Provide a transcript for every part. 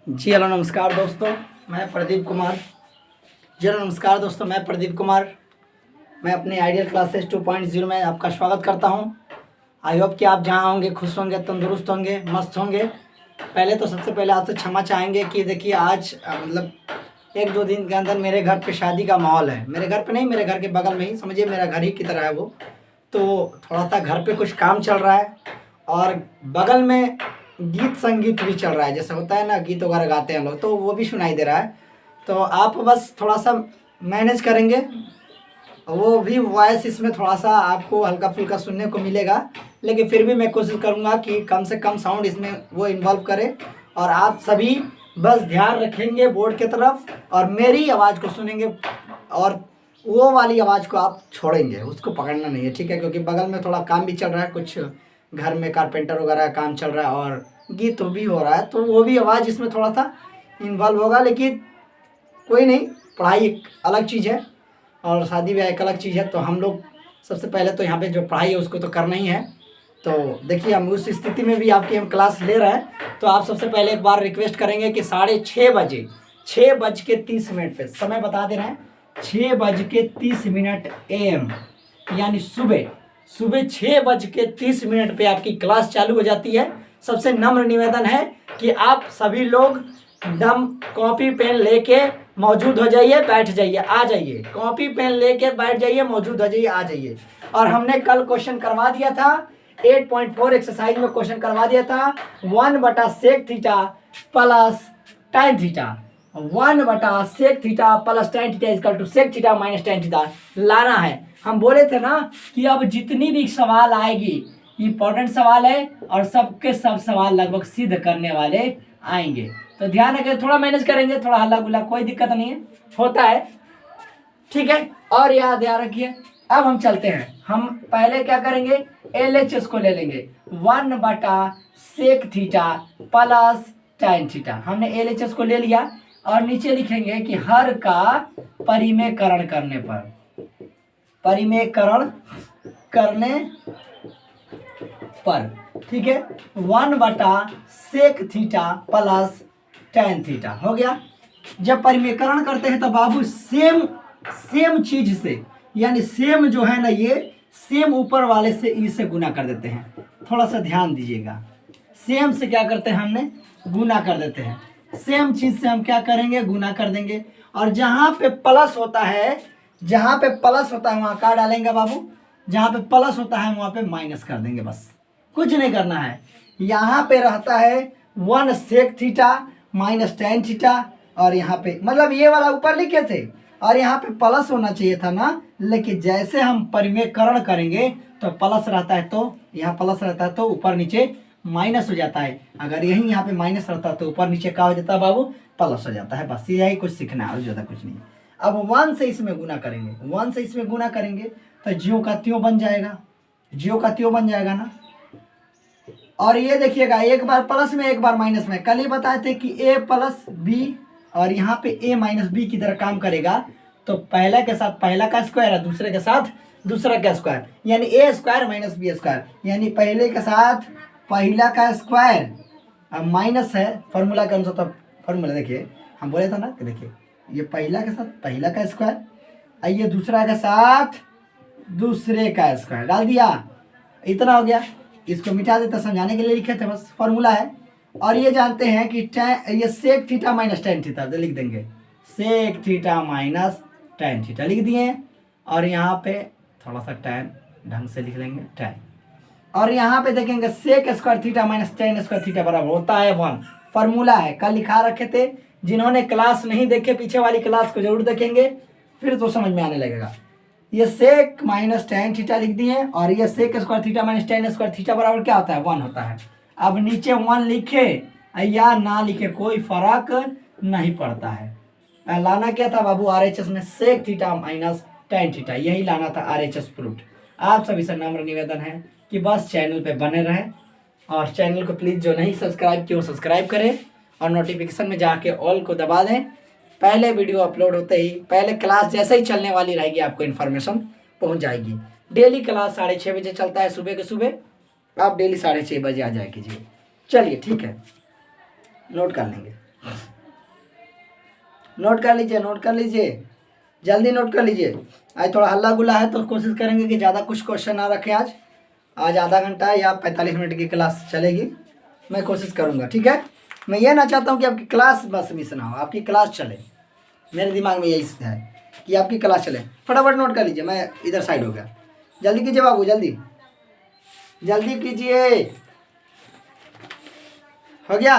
जी hello नमस्कार दोस्तों, मैं प्रदीप कुमार। जी हेलो नमस्कार दोस्तों, मैं प्रदीप कुमार। मैं अपने आइडियल क्लासेस 2.0 में आपका स्वागत करता हूं। आई होप कि आप जहां होंगे खुश होंगे, तंदुरुस्त होंगे, मस्त होंगे। पहले तो सबसे पहले आपसे क्षमा चाहेंगे कि देखिए आज मतलब 1-2 दिन के अंदर मेरे घर पे शादी का माहौल है। मेरे घर पे नहीं, मेरे घर के बगल में ही, समझिए मेरा घर ही की तरह है वो। तो थोड़ा सा घर पे कुछ काम चल रहा है और बगल में गीत संगीत भी चल रहा है, जैसे होता है ना, गीत वगैरह गाते हैं लोग, तो वो भी सुनाई दे रहा है। तो आप बस थोड़ा सा मैनेज करेंगे, वो भी वॉइस इसमें थोड़ा सा आपको हल्का फुल्का सुनने को मिलेगा, लेकिन फिर भी मैं कोशिश करूँगा कि कम से कम साउंड इसमें वो इन्वॉल्व करे। और आप सभी बस ध्यान रखेंगे बोर्ड की तरफ और मेरी आवाज़ को सुनेंगे, और वो वाली आवाज़ को आप छोड़ेंगे, उसको पकड़ना नहीं है, ठीक है? क्योंकि बगल में थोड़ा काम भी चल रहा है, कुछ घर में कारपेंटर वगैरह का काम चल रहा है और गीत भी हो रहा है, तो वो भी आवाज़ इसमें थोड़ा सा इन्वॉल्व होगा। लेकिन कोई नहीं, पढ़ाई एक अलग चीज़ है और शादी ब्याह एक अलग चीज़ है। तो हम लोग सबसे पहले तो यहाँ पे जो पढ़ाई है उसको तो करना ही है। तो देखिए, हम उस स्थिति में भी आपकी हम क्लास ले रहे हैं, तो आप सबसे पहले एक बार रिक्वेस्ट करेंगे कि 6:30 बजे, 6:30 पे समय बता दे रहे हैं, 6:30 AM, यानी सुबह 6:30 पे आपकी क्लास चालू हो जाती है। सबसे नम्र निवेदन है कि आप सभी लोग दम कॉपी पेन लेके मौजूद हो जाइए, बैठ जाइए, आ जाइए, कॉपी पेन लेके बैठ जाइए, मौजूद हो जाइए, आ जाइए। और हमने कल क्वेश्चन करवा दिया था, 8.4 एक्सरसाइज में क्वेश्चन करवा दिया था, 1/sec theta plus tan theta, 1/sec theta plus tan theta equal to sec theta minus tan theta लाना है। हम बोले थे ना कि अब जितनी भी सवाल आएगी इम्पोर्टेंट सवाल है और सबके सब सवाल लगभग सिद्ध करने वाले आएंगे। तो ध्यान रखें, थोड़ा मैनेज करेंगे, थोड़ा हल्ला गुल्ला कोई दिक्कत नहीं है, होता है, ठीक है? और याद रखिए, अब हम चलते हैं। हम पहले क्या करेंगे, LHS को ले लेंगे, 1/sec theta plus tan theta. हमने LHS को ले लिया और नीचे लिखेंगे कि हर का परिमेयकरण करने पर, परिमेयकरण करने पर, ठीक है, 1/sec theta plus tan theta हो गया। जब परिमेयकरण करते हैं तो बाबू सेम चीज से, यानी सेम जो है ना, ये सेम ऊपर वाले से ई से गुना कर देते हैं। थोड़ा सा ध्यान दीजिएगा, सेम से क्या करते हैं, हमने गुना कर देते हैं। सेम चीज से हम क्या करेंगे, गुना कर देंगे। और जहां पे प्लस होता है, जहां पे प्लस होता है वहां क्या डालेंगे बाबू, जहां पे प्लस होता है वहां पे माइनस कर देंगे, बस कुछ नहीं करना है। यहाँ पे रहता है 1/sec theta minus tan theta, और यहाँ पे मतलब ये वाला ऊपर लिखे थे और यहाँ पे प्लस होना चाहिए था ना, लेकिन जैसे हम परिमेयकरण करेंगे तो प्लस रहता है, तो यहाँ प्लस रहता है तो ऊपर नीचे माइनस हो जाता है। अगर यही यहाँ पे माइनस रहता है तो ऊपर नीचे क्या हो जाता है बाबू, प्लस हो जाता है। बस यही कुछ सीखना है और ज़्यादा कुछ नहीं। अब 1 से इसमें गुना करेंगे, 1 से इसमें गुना करेंगे तो ज्यों का त्यों बन जाएगा, ज्यों का त्यों बन जाएगा ना। और ये देखिएगा, एक बार प्लस में एक बार माइनस में। कल ही बताए थे कि a प्लस बी और यहाँ पे a माइनस बी की तरह काम करेगा, तो पहला के साथ पहला का स्क्वायर है, दूसरे के साथ दूसरा का स्क्वायर, यानी a square minus B square, यानी पहले के साथ पहला का स्क्वायर। अब माइनस है, फॉर्मूला कौन सा था, फॉर्मूला देखिए, हम बोले था ना कि देखिए ये पहला के साथ पहला का स्क्वायर, ये दूसरा के साथ दूसरे का स्क्वायर डाल दिया, इतना हो गया। इसको मिटा देता, समझाने के लिए लिखे थे, बस फॉर्मूला है। और ये जानते हैं कि ये sec theta minus tan theta, तो लिख देंगे sec theta minus tan theta लिख दिए। और यहाँ पे थोड़ा सा tan ढंग से लिख लेंगे, tan। और यहाँ पे देखेंगे sec square theta minus tan square theta बराबर होता है 1, फॉर्मूला है, कल लिखा रखे थे। जिन्होंने क्लास नहीं देखे पीछे वाली क्लास को जरूर देखेंगे, फिर तो समझ में आने लगेगा। ये sec माइनस tan थीटा लिख दिए और ये sec square theta minus tan square theta बराबर क्या होता है, 1 होता है। अब नीचे 1 लिखे या ना लिखे कोई फर्क नहीं पड़ता है। लाना क्या था बाबू, RHS में sec theta minus tan theta, यही लाना था RHS प्रूफ। आप सभी से नम्र निवेदन है कि बस चैनल पे बने रहें और चैनल को प्लीज़ जो नहीं सब्सक्राइब किए वो सब्सक्राइब करें और नोटिफिकेशन में जाके ऑल को दबा दें। पहले वीडियो अपलोड होते ही, पहले क्लास जैसे ही चलने वाली रहेगी आपको इन्फॉर्मेशन पहुंच जाएगी। डेली क्लास 6:30 बजे चलता है, सुबह के सुबह, आप डेली 6:30 बजे आ जाए कीजिए। चलिए ठीक है, नोट कर लेंगे। नोट कर लीजिए, नोट कर लीजिए, जल्दी नोट कर लीजिए। आज थोड़ा हल्ला गुल्ला है तो कोशिश करेंगे कि ज़्यादा कुछ क्वेश्चन ना रखें। आज आधा घंटा या 45 मिनट की क्लास चलेगी, मैं कोशिश करूँगा, ठीक है। मैं ये ना चाहता हूँ कि आपकी क्लास बस मिस ना हो, आपकी क्लास चले। मेरे दिमाग में यही है कि आपकी क्लास चले। फटाफट नोट कर लीजिए, मैं इधर साइड हो गया। जल्दी कीजिए बाबू, जल्दी जल्दी कीजिए। हो गया?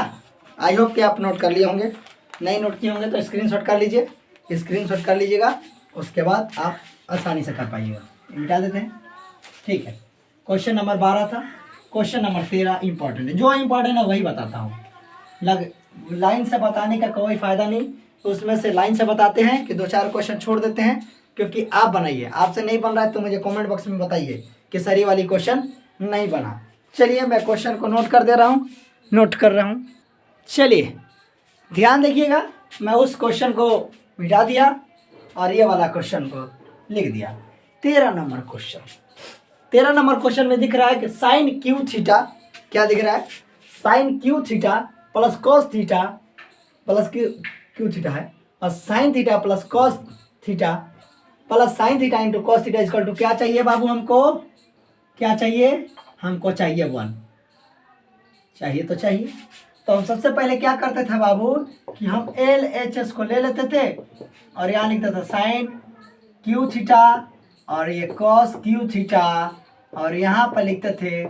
आई होप कि आप नोट कर लिए होंगे। नहीं नोट किए होंगे तो स्क्रीनशॉट कर लीजिए, स्क्रीनशॉट कर लीजिएगा, उसके बाद आप आसानी से कर पाइएगा। मिटा देते हैं, ठीक है। क्वेश्चन नंबर 12 था। क्वेश्चन नंबर 13 इंपॉर्टेंट है, जो इंपॉर्टेंट है वही बताता हूँ। लाइन से बताने का कोई फ़ायदा नहीं, तो उसमें से लाइन से बताते हैं कि 2-4 क्वेश्चन छोड़ देते हैं, क्योंकि आप बनाइए। आपसे नहीं बन रहा है तो मुझे कमेंट बॉक्स में बताइए कि सर ये वाली क्वेश्चन नहीं बना। चलिए मैं क्वेश्चन को नोट कर दे रहा हूँ, नोट कर रहा हूँ। चलिए ध्यान देखिएगा, मैं उस क्वेश्चन को मिटा दिया और ये वाला क्वेश्चन को लिख दिया। 13 नंबर क्वेश्चन, 13 नंबर क्वेश्चन में दिख रहा है कि साइन क्यू थीटा, क्या दिख रहा है? Sine cube theta plus cos theta plus cube theta है, और sine theta plus cos theta plus sine theta into cos theta equal to क्या चाहिए बाबू? हमको क्या चाहिए? हमको चाहिए 1। चाहिए तो चाहिए, तो हम सबसे पहले क्या करते थे बाबू कि हम एल एच एस को ले लेते थे और यहाँ लिखते थे साइन क्यू थीटा और ये कॉस क्यू थीटा, और यहाँ पर लिखते थे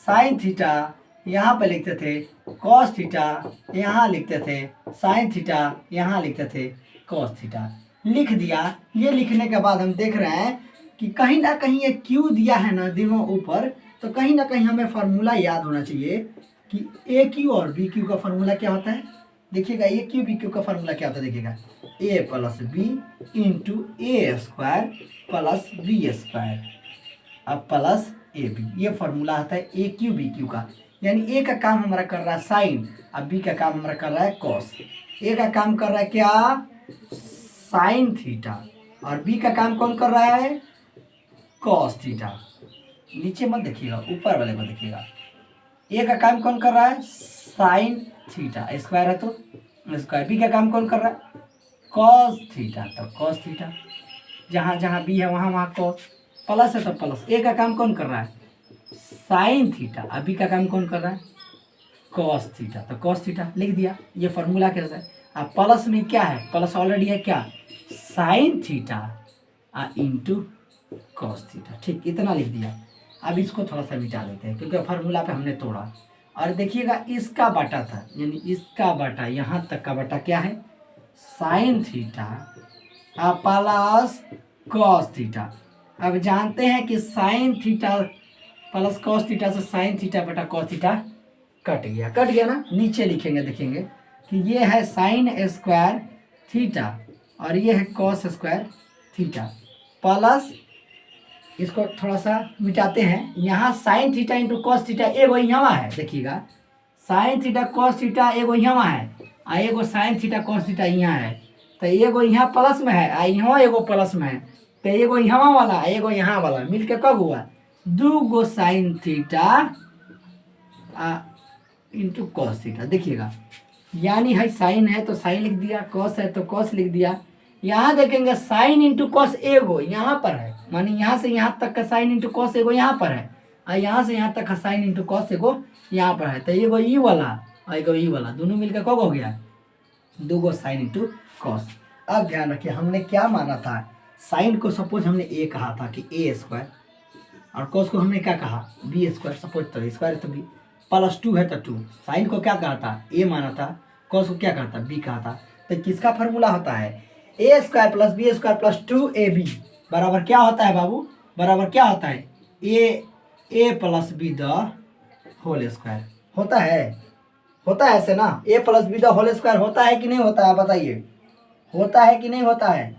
साइन थीटा, यहाँ पर लिखते थे कॉस थीटा, यहाँ लिखते थे साइन थीटा, यहाँ लिखते थे कॉस थीटा। लिख दिया। ये लिखने के बाद हम देख रहे हैं कि कहीं ना कहीं ये क्यू दिया है ना दिनों ऊपर, तो कहीं ना कहीं हमें फार्मूला याद होना चाहिए कि ए क्यू और बी क्यू का फार्मूला क्या होता है। देखिएगा ए क्यू बी क्यू का फार्मूला क्या होता है, देखिएगा ए प्लस बी इंटू ए स्क्वायर प्लस बी स्क्वायर अब प्लस ए बी। ये फार्मूला आता है ए क्यू बी क्यू का, यानी ए का काम हमारा कर रहा है साइन, अब बी का काम हमारा कर रहा है कॉस। ए का काम कर रहा है क्या? साइन थीटा, और बी का काम कौन कर रहा है? Cos theta. नीचे मत देखिएगा, ऊपर वाले को देखिएगा। ए का काम कौन कर रहा है? साइन थीटा, स्क्वायर है तो स्क्वायर। बी का काम कौन कर रहा है? कॉस थीटा, तो कॉस थीटा। जहाँ जहाँ बी है वहाँ वहाँ कॉस, प्लस है तो प्लस। ए का काम कौन कर रहा है? साइन थीटा, अब बी का काम कौन कर रहा है? कॉस थीटा, तो कॉस थीटा लिख दिया। ये फार्मूला कैसा है? अब प्लस में क्या है? प्लस ऑलरेडी है क्या? Sign theta into cos theta. ठीक, इतना लिख दिया। अब इसको थोड़ा सा मिटा देते हैं क्योंकि फार्मूला पे हमने तोड़ा। और देखिएगा इसका बटा था, यानी इसका बटा यहाँ तक का बटा क्या है? Sign theta plus cos theta. अब जानते हैं कि sine theta plus cos theta से साइन थीटा बटा कॉस थीटा कट गया, कट गया ना। नीचे लिखेंगे, देखेंगे कि ये है साइन स्क्वायर थीटा और ये है कॉस स्क्वायर थीटा प्लस, इसको थोड़ा सा मिटाते हैं। यहाँ sign theta into cos theta एगो यहाँ है, देखिएगा साइन थीटा कॉस थीटा एगो यहाँ है और एगो साइन थीटा कॉस थीटा यहाँ है, तो एगो यहाँ प्लस में है और यहाँ एगो प्लस में है, तो एगो यहाँ वाला एगो यहाँ वाला मिलके कब हुआ? 2 sign theta into cos theta. देखिएगा यानी है साइन है तो साइन लिख दिया, कॉस है तो कॉस लिख दिया। यहाँ देखेंगे साइन इंटू कॉस एगो यहाँ पर है, मानी यहाँ से यहाँ तक का साइन इंटू कॉस एगो यहाँ पर है और यहाँ से यहाँ तक का साइन इंटू कॉस एगो यहाँ पर है, तो एगो ई वाला और एगो ई वाला दोनों मिलकर कब हो गया? 2 साइन इंटू कॉस। अब ध्यान रखिए हमने क्या माना था? साइन को सपोज हमने ए कहा था कि ए स्क्वायर, और कॉस को हमने क्या कहा? B square. सपोज तो स्क्वायर तो बी, प्लस 2 है तो 2। साइन को क्या कहा था? ए माना था। कॉस को क्या कहा था? बी कहा था। तो किसका फार्मूला होता है? A square plus B square plus 2ab बराबर क्या होता है बाबू? बराबर क्या होता है? ए plus b the whole square होता है। होता है ऐसे ना, a plus b the whole square होता है कि नहीं होता है? बताइए, होता है कि नहीं होता है?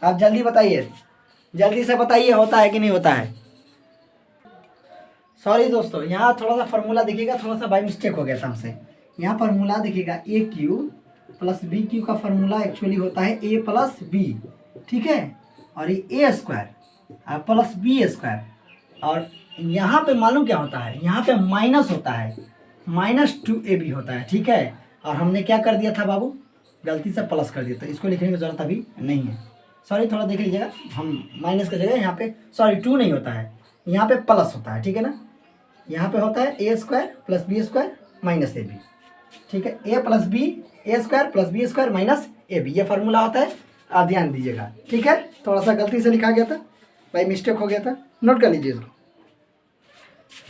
आप जल्दी बताइए, जल्दी से बताइए, होता है कि नहीं होता है? सॉरी दोस्तों, यहाँ थोड़ा सा फार्मूला देखिएगा, थोड़ा सा बाई मिस्टेक हो गया था हमसे। यहाँ फार्मूला देखिएगा ए क्यू प्लस बी क्यू का फार्मूला एक्चुअली होता है ए प्लस बी, ठीक है, और ये ए स्क्वायर प्लस बी स्क्वायर, और यहाँ पे मालूम क्या होता है? यहाँ पे माइनस होता है, -2ab होता है, ठीक है। और हमने क्या कर दिया था बाबू? गलती से प्लस कर दिया, तो इसको लिखने की जरूरत अभी नहीं है। सॉरी, थोड़ा देख लीजिएगा, हम माइनस की जगह यहाँ पे सॉरी 2 नहीं होता है, यहाँ पे प्लस होता है, ठीक है ना। यहाँ पे होता है a square plus B square minus A b, ठीक है। ए प्लस बी, ए square plus B square minus ए बी, ये फार्मूला होता है, आप ध्यान दीजिएगा, ठीक है। थोड़ा सा गलती से लिखा गया था भाई, मिस्टेक हो गया था, नोट कर लीजिए इसको,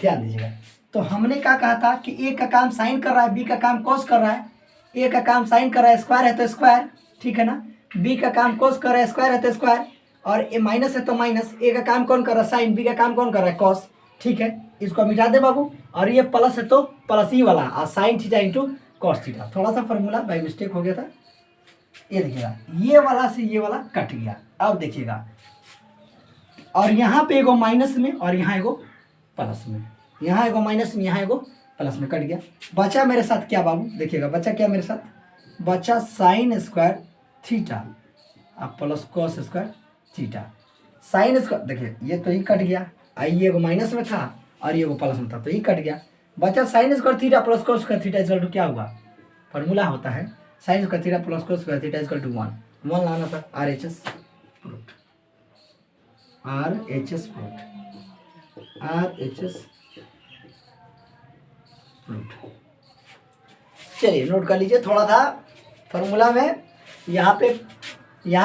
ध्यान दीजिएगा। तो हमने क्या कहा था कि ए का काम साइन कर रहा है, बी का काम कोस कर रहा है। ए का काम साइन कर रहा है, स्क्वायर है तो स्क्वायर, ठीक है ना। बी का काम कोस कर रहा है, स्क्वायर है तो स्क्वायर, और ए माइनस है तो माइनस। ए का काम कौन कर रहा है, साइन, बी का काम कौन कर रहा है, कॉस, ठीक है। इसको मिटा दे बाबू, और ये प्लस है तो प्लस ही वाला, और sine theta into cos theta. थोड़ा सा फार्मूला बाई मिस्टेक हो गया था, ये देखिएगा, ये वाला से ये वाला कट गया। अब देखिएगा, और यहाँ पे एगो माइनस में और यहाँ एगो प्लस में, यहाँ एगो माइनस में यहाँ एगो प्लस में कट गया। बचा मेरे साथ क्या बाबू, देखिएगा बचा क्या मेरे साथ, बचा साइन स्क्वायर थीटा अब plus cos square theta. Sine square देखिए, ये तो ही कट गया, ये एगो माइनस में था और ये एगो प्लस में था, तो ये कट गया। बचा sine square theta plus cos square theta equal to क्या हुआ, फार्मूला होता है sine square theta plus cos square theta equal to 1 लाना था, RHS proof, RHS proof, RHS proof. चलिए नोट कर लीजिए, थोड़ा था फार्मूला में यहाँ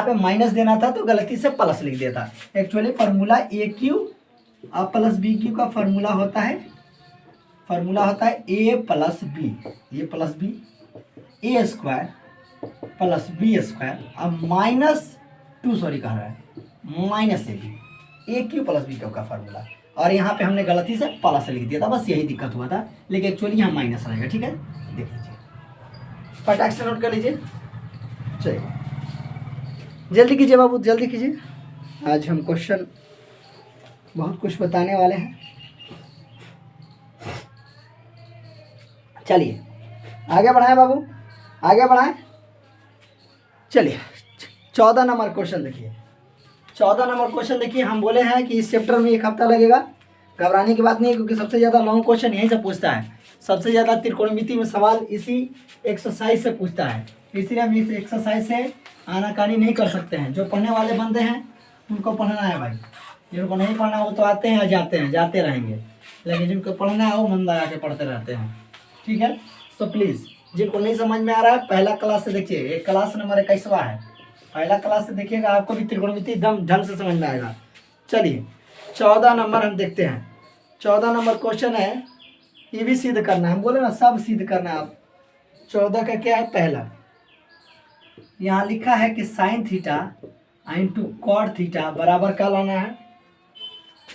पे माइनस देना था तो गलती से प्लस लिख दिया था। एक्चुअली फार्मूला ए क्यू और प्लस बी क्यू का फार्मूला होता है ए प्लस बी, ये प्लस बी, ए स्क्वायर प्लस बी स्क्वायर अब -2 सॉरी कह रहा है minus A B, A cube plus B cube का फार्मूला। और यहाँ पे हमने गलती से प्लस लिख दिया था, बस यही दिक्कत हुआ था, लेकिन एक्चुअली यहाँ माइनस रहेगा, ठीक है। देख लीजिए, फटाक से नोट कर लीजिए। चलिए जल्दी कीजिए बाबू, जल्दी कीजिए, आज हम क्वेश्चन बहुत कुछ बताने वाले हैं। चलिए आगे बढ़ाएं बाबू, आगे बढ़ाएं। चलिए 14 नंबर क्वेश्चन देखिए, 14 नंबर क्वेश्चन देखिए। हम बोले हैं कि इस चैप्टर में 1 हफ्ता लगेगा, घबराने की बात नहीं है, क्योंकि सबसे ज़्यादा लॉन्ग क्वेश्चन यहीं से पूछता है, सबसे ज़्यादा त्रिकोणमिति में सवाल इसी एक्सरसाइज से पूछता है, इसलिए हम इस एक्सरसाइज से आनाकानी नहीं कर सकते हैं। जो पढ़ने वाले बंदे हैं उनको पढ़ना है भाई, जिनको नहीं पढ़ना वो तो आते हैं जाते रहेंगे, लेकिन जिनको पढ़ना है वो मन लगा के पढ़ते रहते हैं, ठीक है। तो प्लीज़ जिनको नहीं समझ में आ रहा है पहला क्लास से देखिए, एक क्लास नंबर 21वां है, पहला क्लास से देखिएगा, आपको भी त्रिकोणमिति एकदम ढंग से समझ में आएगा। चलिए 14 नंबर हम देखते हैं। 14 नंबर क्वेश्चन है, ये भी सिद्ध करना है, हम बोले ना सब सिद्ध करना है। आप 14 का क्या है, पहला यहाँ लिखा है कि sine theta into cot theta बराबर क्या लाना है,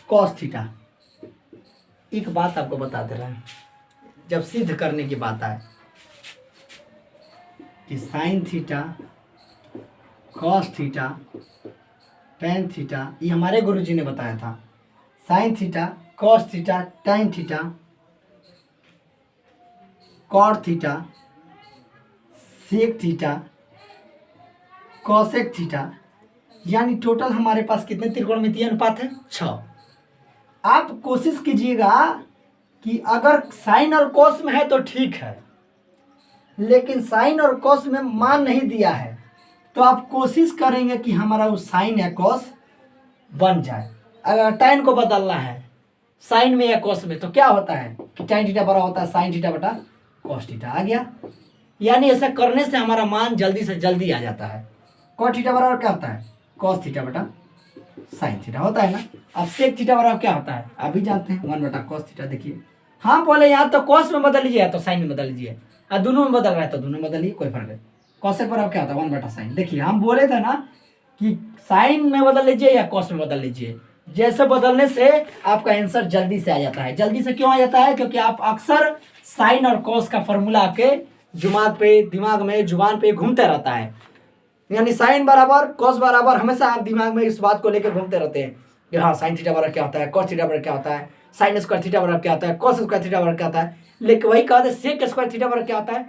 कॉस थीटा। एक बात आपको बता दे रहे हैं, जब सिद्ध करने की बात आए कि sine theta cos theta tan theta, ये हमारे गुरुजी ने बताया था, sine theta cos theta tan theta cot theta sec theta cosec theta, यानी टोटल हमारे पास कितने त्रिकोणमितीय अनुपात है, 6। आप कोशिश कीजिएगा कि अगर साइन और कॉस में है तो ठीक है, लेकिन साइन और कॉस में मान नहीं दिया है तो आप कोशिश करेंगे कि हमारा वो साइन या कॉस बन जाए। अगर tan को बदलना है साइन में या कॉस में तो क्या होता है कि tan थीटा बड़ा होता है साइन थीटा बटा कॉस थीटा, आ गया। यानी ऐसा करने से हमारा मान जल्दी से जल्दी आ जाता है। कॉस थीटा बराबर क्या होता है, कॉस थीटा बटा साइन थीटा होता है ना। अब सेक थीटा बराबर क्या होता है, अभी जानते हैं, 1 बटा कॉस थीटा। देखिए हम बोले यहाँ तो कॉस में बदल लीजिए या तो साइन में बदल लीजिए, और दोनों में बदल रहा है तो दोनों में बदलिए, कोई फर्क नहीं। कॉसेक बराबर क्या होता है, 1 बटा साइन। देखिए हम बोले थे ना कि साइन में बदल लीजिए या कॉस में बदल लीजिए, जैसे बदलने से आपका आंसर जल्दी से आ जाता है। जल्दी से क्यों आ जाता है, क्योंकि आप अक्सर साइन और कॉस का फॉर्मूला आपके दिमाग में जुबान पे घूमते रहता है, यानी साइन बराबर कॉस बराबर, हमेशा आप दिमाग में इस बात को लेकर घूमते रहते हैं कि हाँ साइन थीटा बराबर क्या होता है, कॉस थीटा बराबर क्या होता है, साइन स्क्वायर थीटा बराबर क्या होता है, कॉस स्क्वायर थीटा बराबर क्या होता है। लेकिन वही कहते हैं सेक स्क्वायर थीटा बराबर क्या होता है,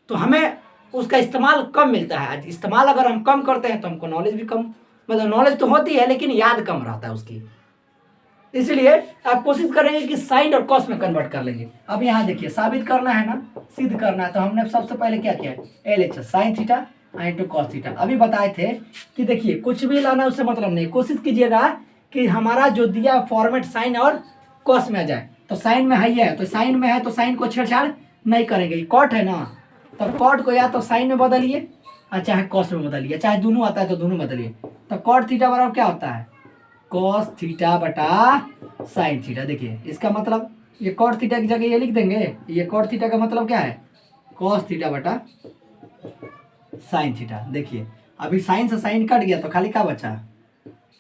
तो हमें उसका इस्तेमाल कम मिलता है। इस्तेमाल अगर हम कम करते हैं तो हमको नॉलेज भी कम, मतलब नॉलेज तो होती है लेकिन याद कम रहता है उसकी, इसलिए आप कोशिश करेंगे कि साइन और कॉस में कन्वर्ट कर लेंगे। अब यहाँ देखिए साबित करना है ना, सिद्ध करना है, तो हमने सबसे पहले क्या किया है, LHS sign theta into cos theta. अभी बताए थे कि देखिए कुछ भी लाना उससे मतलब नहीं, कोशिश कीजिएगा कि हमारा जो दिया फॉर्मेट साइन और कॉस में आ जाए। तो साइन में है तो साइन में है तो साइन को छेड़छाड़ नहीं करेंगे, कॉट है ना, तो कॉट को या तो साइन में बदलिए और चाहे कॉस में बदलिए, चाहे दोनों आता है तो दोनों बदलिए। तो कॉट थीटा बराबर क्या होता है, कॉस थीटा बटा साइन थीटा। देखिए इसका मतलब ये कॉट थीटा की जगह ये लिख देंगे, ये कॉट थीटा का मतलब क्या है, कॉस थीटा बटा साइन थीटा। देखिए अभी साइन से साइन कट गया तो खाली क्या बचा,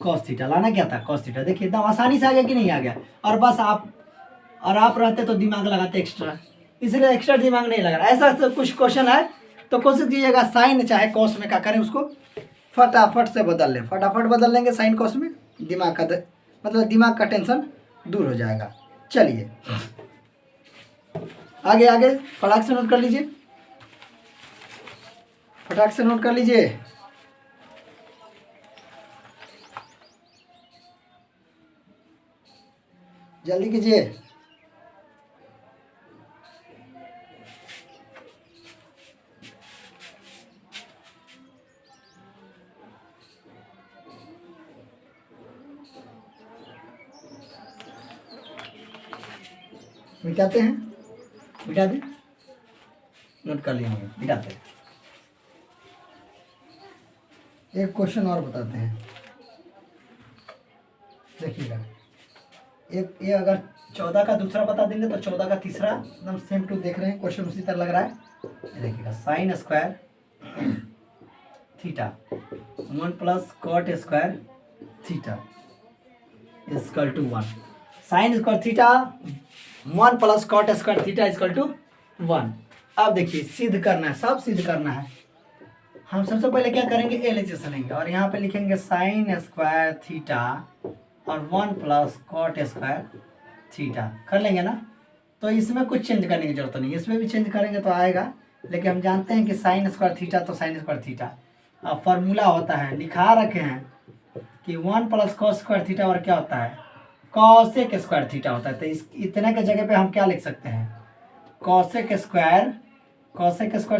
कॉस थीटा। लाना क्या था, कॉस थीटा। देखिए एकदम आसानी से आ गया कि नहीं आ गया। और बस आप रहते तो दिमाग लगाते एक्स्ट्रा, इसलिए एक्स्ट्रा दिमाग नहीं लगा। ऐसा कुछ क्वेश्चन है तो कोशिश कीजिएगा साइन चाहे कॉस में क्या करें, उसको फटाफट से बदल लें। फटाफट बदल लेंगे साइन कॉस में, दिमाग का मतलब दिमाग का टेंशन दूर हो जाएगा। चलिए आगे आगे फटाक से नोट कर लीजिए, फटाक से नोट कर लीजिए। जल्दी कीजिए। मिटाते हैं, मिटा दें, नोट कर लिए होंगे, मिटाते हैं। एक क्वेश्चन और बताते हैं, देखिएगा। एक ये अगर 14 का दूसरा बता देंगे तो 14 का तीसरा एकदम सेम टू देख रहे हैं, क्वेश्चन उसी तरह लग रहा है। देखिएगा sine square theta 1 plus cot square theta equal to 1। Sine square theta 1 plus cot square theta equal to 1। अब देखिए सिद्ध करना है, सब सिद्ध करना है। हम सबसे पहले क्या करेंगे, LHS लेंगे और यहाँ पे लिखेंगे साइन स्क्वायर थीटा और 1 प्लस कॉट स्क्वायर थीटा कर लेंगे ना। तो इसमें कुछ चेंज करने की जरूरत नहीं, इसमें भी चेंज करेंगे तो आएगा, लेकिन हम जानते हैं कि साइन स्क्वायर थीटा तो साइन स्क्वायर थीटा। अब फार्मूला होता है, लिखा रखे हैं कि 1 प्लस कॉस स्क्वायर थीटा और क्या होता है, कॉसेक स्क्वायर थीटा होता है। तो इस इतने के जगह पे हम क्या लिख सकते हैं, कॉसेक स्क्वायर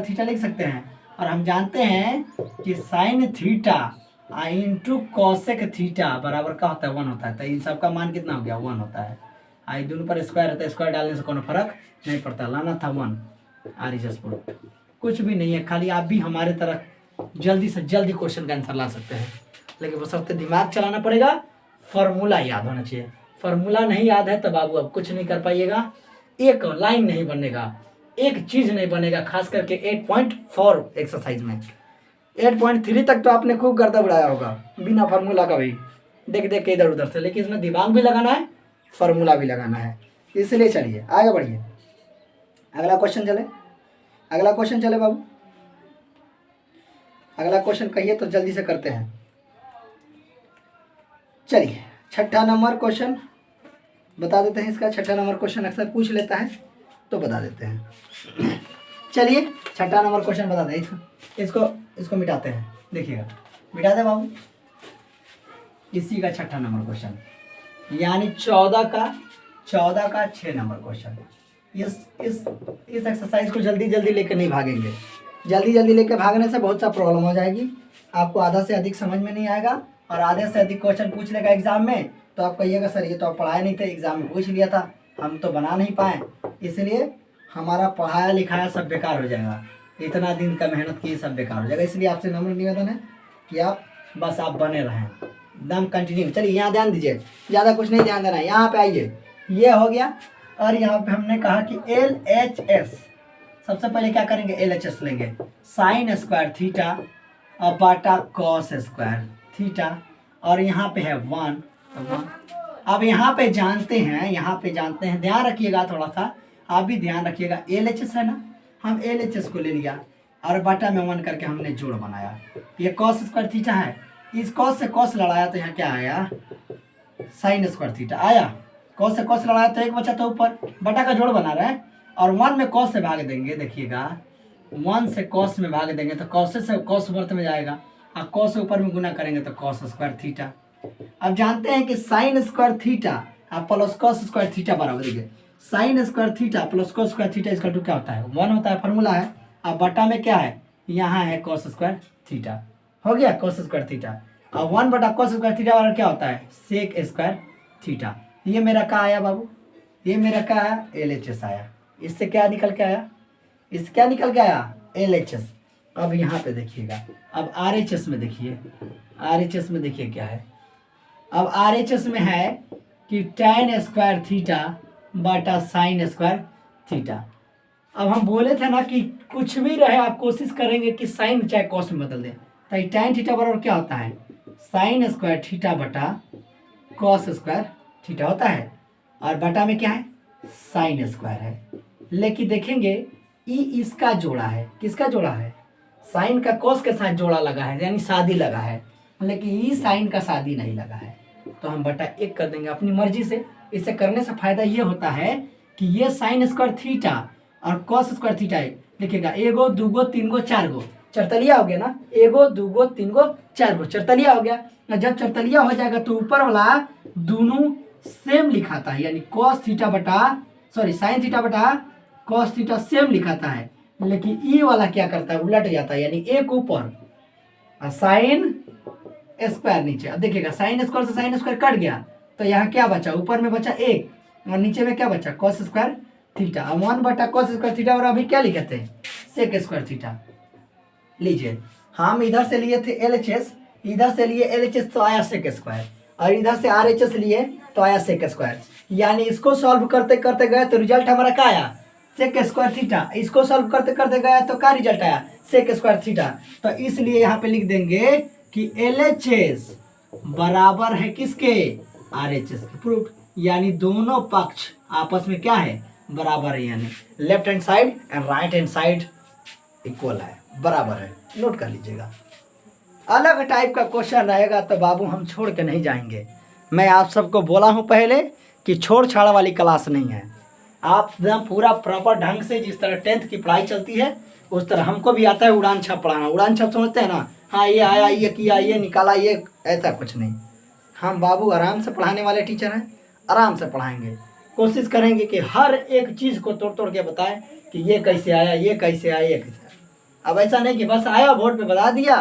थीटा लिख सकते हैं। और हम जानते हैं कि sine theta into cosec theta बराबर क्या होता है, 1 होता है। तो इन सब का मान कितना हो गया, 1 होता है। आई दोनों पर स्क्वायर होता है, स्क्वायर डालने से कोनो फर्क नहीं पड़ता। लाना था 1 प्रूफ। कुछ भी नहीं है, खाली आप भी हमारे तरह जल्दी से जल्दी क्वेश्चन का आंसर ला सकते हैं, लेकिन वो सबसे दिमाग चलाना पड़ेगा, फार्मूला याद होना चाहिए। फार्मूला नहीं याद है तो बाबू अब कुछ नहीं कर पाइएगा, एक लाइन नहीं बनेगा, एक चीज नहीं बनेगा। खास करके 8.4 एक्सरसाइज में 8.3 तक तो आपने खूब गर्दा उड़ाया होगा बिना फार्मूला का भी, देख देख के इधर उधर से। लेकिन इसमें दिमाग भी लगाना है, फार्मूला भी लगाना है, इसलिए चलिए आगे बढ़िए। अगला क्वेश्चन चले, अगला क्वेश्चन चले बाबू, अगला क्वेश्चन कहिए तो जल्दी से करते हैं। चलिए 6ठा नंबर क्वेश्चन बता देते हैं। इसका 6ठा नंबर क्वेश्चन अक्सर पूछ लेता है तो बता देते हैं। चलिए 6ठा नंबर क्वेश्चन बता दें, इसको मिटाते हैं। देखिएगा मिटा दे बाबू, इसी का 6ठा नंबर क्वेश्चन, यानी 14 का 6 नंबर क्वेश्चन। इस एक्सरसाइज को जल्दी जल्दी लेकर नहीं भागेंगे, जल्दी जल्दी लेकर भागने से बहुत सा प्रॉब्लम हो जाएगी, आपको आधा से अधिक समझ में नहीं आएगा। और आधे से अधिक क्वेश्चन पूछ लेगा एग्जाम में तो आप कहिएगा सर ये तो आप पढ़ाए नहीं थे, एग्जाम में पूछ लिया था, हम तो बना नहीं पाए, इसलिए हमारा पढ़ाया लिखाया सब बेकार हो जाएगा, इतना दिन का मेहनत की सब बेकार हो जाएगा। इसलिए आपसे नम्र निवेदन है कि आप बस आप बने रहें एकदम कंटिन्यू। चलिए यहाँ ध्यान दीजिए, ज़्यादा कुछ नहीं ध्यान देना है। यहाँ पे आइए, ये हो गया। और यहाँ पे हमने कहा कि LHS, सबसे पहले क्या करेंगे, LHS लेंगे, साइन स्क्वायर थीटा और बाटा कॉस स्क्वायर थीटा, और यहाँ पे है 1। अब यहाँ पे जानते हैं, ध्यान रखिएगा थोड़ा सा, आप भी ध्यान रखिएगा। LHS है ना, हम LHS को ले लिया और बाटा में 1 करके हमने जोड़ बनाया। ये कॉस स्क्वायर थीटा है, इस कॉस से कॉस लड़ाया तो यहाँ क्या आया, साइन स्क्वायर थीटा आया। कॉस से कॉस लड़ाया तो एक बचा तो ऊपर, बटा का जोड़ बना रहा है। और 1 में कॉस से भाग देंगे, देखिएगा 1 से कॉस में भाग देंगे तो कॉस से कॉस वर्त में जाएगा, और कॉस से ऊपर में गुना करेंगे तो कॉस स्क्वायर थीटा। अब जानते हैं कि साइन स्क्वायर थीटा और प्लस कॉस स्क्वायर थीटा बराबर, देखिए sign square theta plus cos square theta इसका टू क्या होता है, 1 होता है, फार्मूला है। अब बटा में क्या है, यहाँ है cos स्क्वायर थीटा। हो गया cos स्क्वायर थीटा। अब 1 बटा cos स्क्वायर थीटा बराबर क्या होता है, सेक स्क्वायर थीटा। ये मेरा क्या आया बाबू, ये मेरा क्या आया, LHS आया। इससे क्या निकल के आया, इससे क्या निकल के आया, LHS। अब यहाँ पे देखिएगा, अब RHS में देखिए, RHS में देखिए क्या है। अब RHS में है कि tan स्क्वायर थीटा बटा साइन स्क्वायर थीटा। अब हम बोले थे ना कि कुछ भी रहे आप कोशिश करेंगे कि साइन चाहे कॉस में बदल दें। तो ये tan थीटा बराबर क्या होता है, साइन स्क्वायर थीटा बटा कॉस स्क्वायर थीटा होता है। और बटा में क्या है, साइन स्क्वायर है। लेकिन देखेंगे ई इसका जोड़ा है, किसका जोड़ा है, साइन का कॉस के साथ जोड़ा लगा है, यानी शादी लगा है। लेकिन ई साइन का शादी नहीं लगा है, तो हम बटा 1 कर देंगे अपनी मर्जी से। इसे करने से फायदा ये होता है कि ये साइन स्क्वायर थीटा और कॉस स्क्वायर थीटा है, लिखिएगा 1 गो 2 गो 3 गो 4 गो, चरतलिया हो गया ना, 1 गो 2 गो 3 गो 4 गो, चरतलिया हो गया। जब चरतलिया हो जाएगा तो ऊपर वाला दोनों सेम लिखाता है, यानी कॉस थीटा बटा सॉरी साइन थीटा बटा कॉस थीटा सेम लिखाता है। लेकिन ई वाला क्या करता है, उलट जाता है, यानी एक ऊपर और साइन स्क्वायर नीचे। अब देखिएगा साइन स्क्वायर से साइन स्क्वायर कट गया, तो यहाँ क्या बचा, ऊपर में बचा 1 और नीचे में क्या बचा, कॉस स्क्वायर थीटा। अब 1 बटा कॉस स्क्वायर थीटा और अभी क्या लिखे थे, सेक स्क्वायर थीटा। लीजिए हम इधर से लिए थे LHS, इधर से लिए LHS तो आया सेक स्क्वायर, और इधर से RHS लिए तो आया सेक स्क्वायर। यानी इसको सॉल्व करते करते गए तो रिजल्ट हमारा क्या आया, सेक स्क्वायर थीटा। इसको सॉल्व करते करते गया तो क्या रिजल्ट आया, सेक स्क्वायर थीटा। तो इसलिए यहाँ पे लिख देंगे कि LHS बराबर है किसके, RHS के। प्रूफ, यानी दोनों पक्ष आपस में क्या है, बराबर है, यानी left hand side and right hand side equal है, बराबर है। नोट कर लीजिएगा। अलग टाइप का क्वेश्चन रहेगा तो बाबू हम छोड़ के नहीं जाएंगे। मैं आप सबको बोला हूँ पहले कि छोड़ छाड़ वाली क्लास नहीं है। आप एकदम पूरा प्रॉपर ढंग से, जिस तरह 10th की पढ़ाई चलती है उस तरह हमको भी आता है उड़ान छाप पढ़ाना। उड़ान छाप समझते हैं ना, हाँ ये आया ये किया ये निकाला, ये ऐसा कुछ नहीं। हम बाबू आराम से पढ़ाने वाले टीचर हैं, आराम से पढ़ाएंगे। कोशिश करेंगे कि हर एक चीज़ को तोड़ तोड़ के बताएं कि ये कैसे आया, ये कैसे आया, ये कैसे आया। अब ऐसा नहीं कि बस आया बोर्ड पे बता दिया,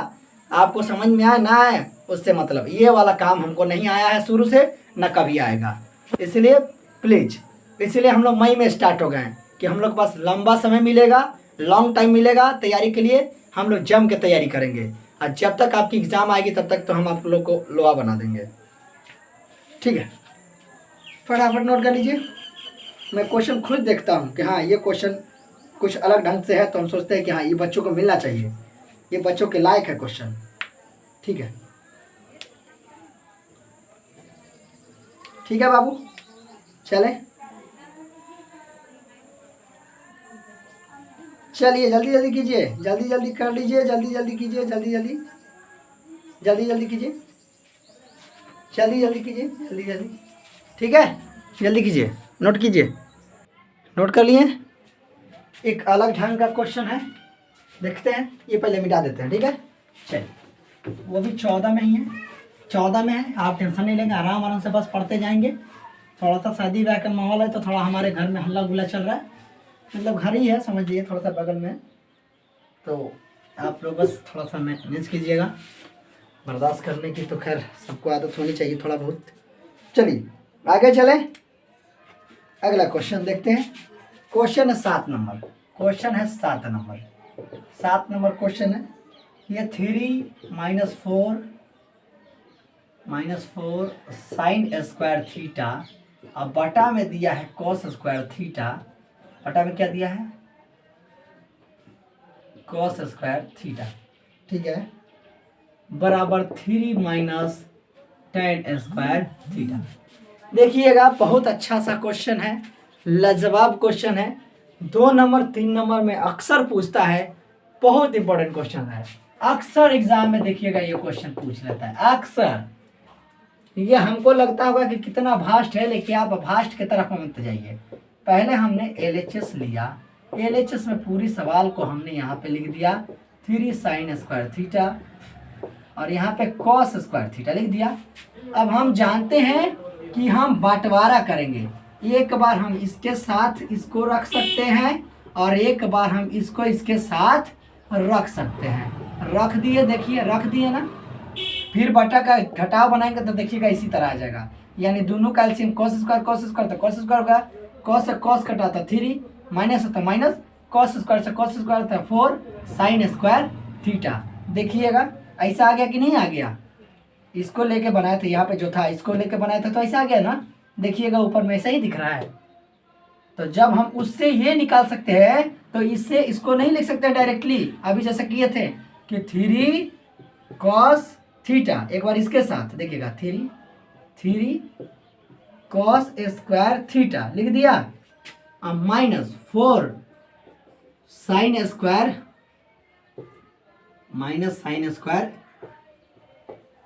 आपको समझ में आया ना आए उससे मतलब, ये वाला काम हमको नहीं आया है शुरू से, न कभी आएगा। इसलिए प्लीज़, इसलिए हम लोग मई में स्टार्ट हो गए हैं कि हम लोग के पास लंबा समय मिलेगा, लॉन्ग टाइम मिलेगा तैयारी के लिए। हम लोग जम के तैयारी करेंगे, और जब तक आपकी एग्ज़ाम आएगी तब तक तो हम आप लोग को लोहा बना देंगे। ठीक है, फटाफट नोट कर लीजिए। मैं क्वेश्चन खुद देखता हूँ कि हाँ ये क्वेश्चन कुछ अलग ढंग से है, तो हम सोचते हैं कि हाँ ये बच्चों को मिलना चाहिए, ये बच्चों के लायक है क्वेश्चन। ठीक है, ठीक है बाबू, चलें। चलिए जल्दी जल्दी कीजिए, जल्दी जल्दी कर लीजिए, जल्दी जल्दी कीजिए, जल्दी जल्दी जल्दी जल्दी कीजिए, जल्दी जल्दी कीजिए, जल्दी जल्दी। ठीक है, जल्दी कीजिए, नोट कीजिए। नोट कर लिए। एक अलग ढंग का क्वेश्चन है, देखते हैं। ये पहले मिटा देते हैं, ठीक है। चलिए, वो भी 14 में ही है, 14 में है। आप टेंशन नहीं लेंगे, आराम आराम से बस पढ़ते जाएंगे। थोड़ा सा शादी ब्याह का माहौल है तो थोड़ा हमारे घर में हल्ला गुल्ला चल रहा है, मतलब घर ही है समझिए, थोड़ा सा बगल में। तो आप लोग बस थोड़ा सा मैनेज कीजिएगा, बर्दाश्त करने की तो खैर सबको आदत होनी चाहिए थोड़ा बहुत। चलिए आगे चले, अगला क्वेश्चन देखते हैं। क्वेश्चन है 7 नंबर, क्वेश्चन है 7 नंबर, 7 नंबर क्वेश्चन है। ये 3 minus four sine square theta, अब बटा में दिया है कॉस स्क्वायर थीटा, बटा में क्या दिया है, कॉस स्क्वायर थीटा, ठीक है, बराबर 3 माइनस tan स्क्वायर थीटा। देखिएगा बहुत अच्छा सा क्वेश्चन है, लाजवाब क्वेश्चन है। 2 नंबर 3 नंबर में अक्सर पूछता है, बहुत इंपॉर्टेंट क्वेश्चन है। अक्सर एग्जाम में देखिएगा ये क्वेश्चन पूछ लेता है अक्सर। ये हमको लगता होगा कि कितना भास्ट है, लेकिन आप भास्ट की तरफ मत जाइए। पहले हमने LHS लिया, LHS में पूरी सवाल को हमने यहाँ पे लिख दिया 3 साइन स्क्वायर थीटा, और यहाँ पे कॉस स्क्वायर थीटा लिख दिया। अब हम जानते हैं कि हम बंटवारा करेंगे, एक बार हम इसके साथ इसको रख सकते हैं और एक बार हम इसको इसके साथ रख सकते हैं। रख दिए, देखिए रख दिए ना। फिर बटा का घटाव बनाएंगे तो देखिएगा इसी तरह आ जाएगा, यानी दोनों का एलसीएम cos स्क्वायर तो cos स्क्वायर होगा, cos से cos कटा तो 3, माइनस है तो माइनस, cos स्क्वायर से cos स्क्वायर तो 4 sin स्क्वायर थीटा। देखिएगा ऐसा आ गया कि नहीं आ गया। इसको लेके बनाया था, यहाँ पे जो था इसको लेके बनाया था तो ऐसा आ गया ना। देखिएगा ऊपर में ऐसा ही दिख रहा है। तो जब हम उससे ये निकाल सकते हैं तो इससे इसको नहीं लिख सकते डायरेक्टली, अभी जैसा किए थे कि 3 cos थीटा। एक बार इसके साथ देखिएगा, 3 cos स्क्वायर थीटा लिख दिया, अब minus 4 sin square, minus sin square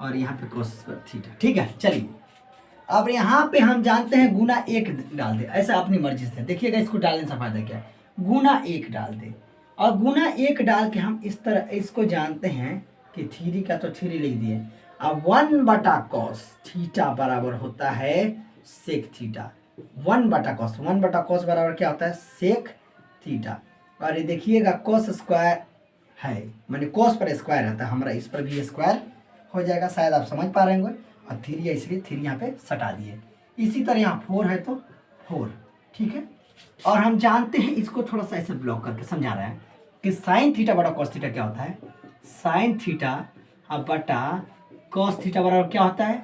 और यहाँ पे cos स्क्वायर थीटा। ठीक है, चलिए अब यहाँ पे हम जानते हैं गुना 1 डाल दे, ऐसा अपनी मर्जी से। देखिएगा इसको डालने से फायदा क्या है, गुना 1 डाल दे। और गुना 1 डाल के हम इस तरह इसको जानते हैं कि 3 का तो 3 लिख दिए। अब 1/cos थीटा बराबर होता है सेक थीटा। 1/cos बराबर क्या होता है, सेक थीटा। और ये देखिएगा cos स्क्वायर है, माने cos पर स्क्वायर रहता है, हमारा इस पर भी स्क्वायर हो जाएगा, शायद आप समझ पा रहे होंगे। और 3 है इसलिए 3 यहाँ पे सटा दिए। इसी तरह यहाँ 4 है तो 4, ठीक है। और हम जानते हैं, इसको थोड़ा सा ऐसे ब्लॉक करके समझा रहे हैं कि साइन थीटा बटा cos थीटा क्या होता है। साइन थीटा अब बटा cos थीटा बराबर क्या होता है,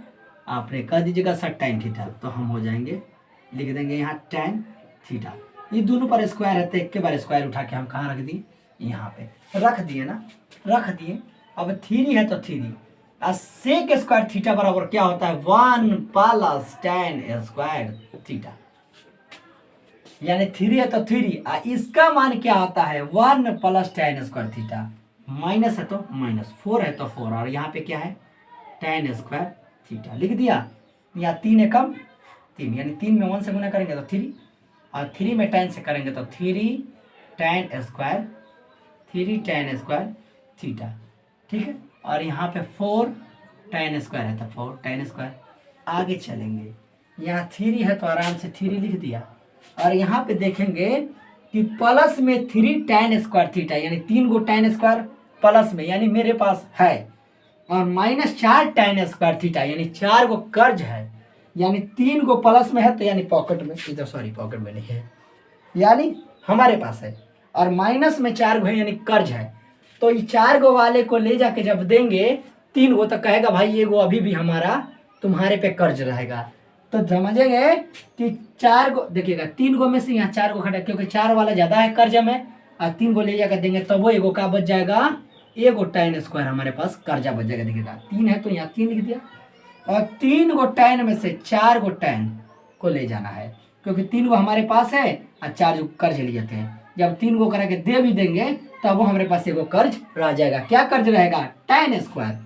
आपने कह दीजिएगा सर tan थीटा, तो हम हो जाएंगे, लिख देंगे यहाँ tan थीटा। ये दोनों पर स्क्वायर रहते हैं, एक के बार स्क्वायर उठा के हम कहाँ रख दिए, यहाँ पे रख दिए ना, रख दिए। अब 3 है तो 3 सेक स्क्वायर थीटा बराबर क्या होता है, 1 + tan स्क्वायर थीटा। यानी 3 है तो 3, इसका मान क्या होता है 1 + tan स्क्वायर थीटा। माइनस है तो माइनस, 4 है तो 4, और यहाँ पे क्या है tan स्क्वायर थीटा लिख दिया। यहाँ 3 एकम 3, यानी 3 में 1 से गुना करेंगे तो 3, और 3 में tan से करेंगे तो 3 tan स्क्वायर थीटा, ठीक है। और यहाँ पे 4 tan स्क्वायर है तो 4 tan स्क्वायर। आगे चलेंगे, यहाँ 3 है तो आराम से 3 लिख दिया। और यहाँ पे देखेंगे कि प्लस में 3 tan स्क्वायर थीटा, यानी 3 गो tan स्क्वायर प्लस में, यानी मेरे पास है, और माइनस 4 tan स्क्वायर थीटा, यानी 4 गो कर्ज है, यानी 3 गो प्लस में है तो यानी पॉकेट में, इधर सॉरी पॉकेट में नहीं है, यानी हमारे पास है, और माइनस में 4 गो है यानी कर्ज है। तो ये 4 गो वाले को ले जाके जब देंगे 3 गो तो कहेगा भाई ये गो अभी भी हमारा तुम्हारे पे कर्ज रहेगा। तो समझेंगे कि 4 गो, देखिएगा 3 गो में से यहाँ 4 गो घटा, क्योंकि 4 वाला ज़्यादा है कर्ज में, और 3 गो ले जाकर देंगे तो वो एगो का बच जाएगा, एगो tan स्क्वायर हमारे पास कर्जा बच जाएगा। देखिएगा 3 है तो यहाँ 3 लिख दिया, और 3 गो tan में से 4 गो tan को ले जाना है, क्योंकि 3 गो हमारे पास है और 4 जो कर्ज लिए थे। जब 3 गो करा के दे भी देंगे तब वो हमारे पास एगो कर्ज रह जाएगा। क्या कर्ज रहेगा, tan स्क्वायर।